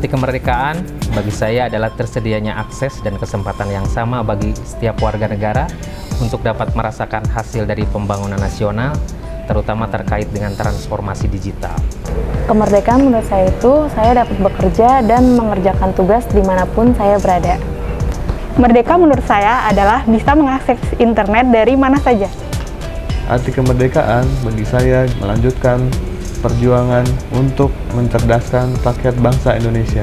Arti kemerdekaan bagi saya adalah tersedianya akses dan kesempatan yang sama bagi setiap warga negara untuk dapat merasakan hasil dari pembangunan nasional, terutama terkait dengan transformasi digital. Kemerdekaan menurut saya itu, saya dapat bekerja dan mengerjakan tugas dimanapun saya berada. Merdeka menurut saya adalah bisa mengakses internet dari mana saja. Arti kemerdekaan bagi saya melanjutkan perjuangan untuk mencerdaskan rakyat bangsa Indonesia.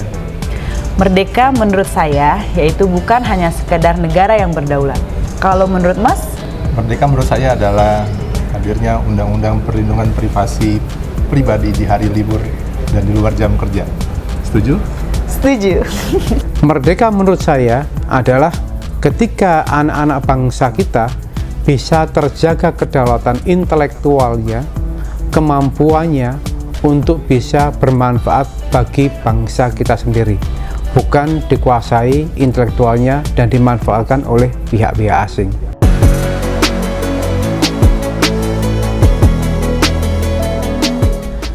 Merdeka menurut saya yaitu bukan hanya sekedar negara yang berdaulat. Kalau menurut Mas? Merdeka menurut saya adalah hadirnya Undang-Undang Perlindungan Privasi Pribadi di hari libur dan di luar jam kerja. Setuju? Setuju. Merdeka menurut saya adalah ketika anak-anak bangsa kita bisa terjaga kedaulatan intelektualnya, kemampuannya untuk bisa bermanfaat bagi bangsa kita sendiri, bukan dikuasai intelektualnya dan dimanfaatkan oleh pihak-pihak asing.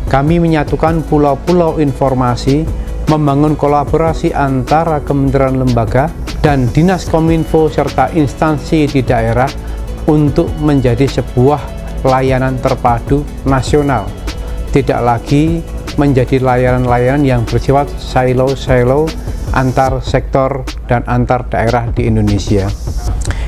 Kami menyatukan pulau-pulau informasi, membangun kolaborasi antara kementerian lembaga dan dinas kominfo serta instansi di daerah untuk menjadi sebuah layanan terpadu nasional, tidak lagi menjadi layanan-layanan yang bersifat silo-silo antar sektor dan antar daerah di Indonesia.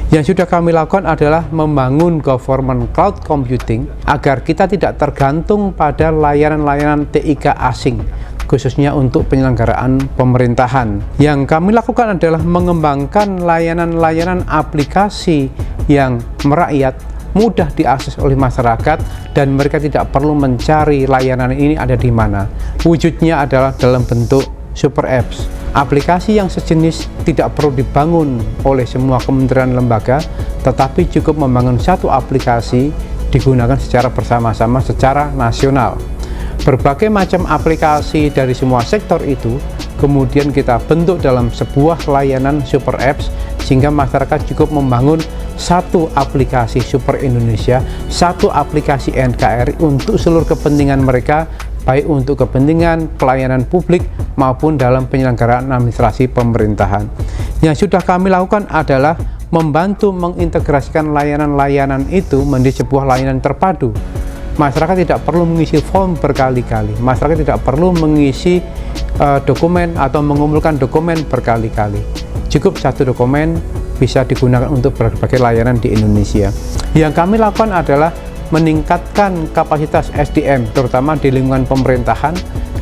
Yang sudah kami lakukan adalah membangun government cloud computing agar kita tidak tergantung pada layanan-layanan TIK asing, khususnya untuk penyelenggaraan pemerintahan. Yang kami lakukan adalah mengembangkan layanan-layanan aplikasi yang merakyat, mudah diakses oleh masyarakat, dan mereka tidak perlu mencari layanan ini ada di mana. Wujudnya adalah dalam bentuk super apps. Aplikasi yang sejenis tidak perlu dibangun oleh semua kementerian lembaga, tetapi cukup membangun satu aplikasi digunakan secara bersama-sama secara nasional. Berbagai macam aplikasi dari semua sektor itu kemudian kita bentuk dalam sebuah layanan super apps, sehingga masyarakat cukup membangun satu aplikasi Super Indonesia, satu aplikasi NKRI untuk seluruh kepentingan mereka, baik untuk kepentingan pelayanan publik maupun dalam penyelenggaraan administrasi pemerintahan. Yang sudah kami lakukan adalah membantu mengintegrasikan layanan-layanan itu menjadi sebuah layanan terpadu. Masyarakat tidak perlu mengisi form berkali-kali, masyarakat tidak perlu mengisi dokumen atau mengumpulkan dokumen berkali-kali. Cukup satu dokumen bisa digunakan untuk berbagai layanan di Indonesia. Yang kami lakukan adalah meningkatkan kapasitas SDM, terutama di lingkungan pemerintahan,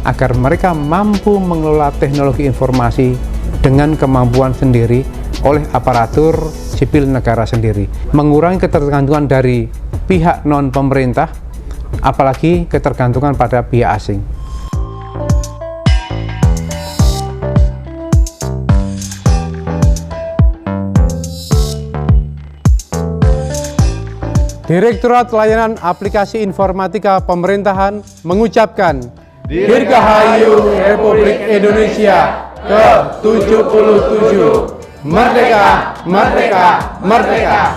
agar mereka mampu mengelola teknologi informasi dengan kemampuan sendiri oleh aparatur sipil negara sendiri, mengurangi ketergantungan dari pihak non-pemerintah, apalagi ketergantungan pada pihak asing. Direktorat Layanan Aplikasi Informatika Pemerintahan mengucapkan Dirgahayu Republik Indonesia ke-77. Merdeka, merdeka, merdeka.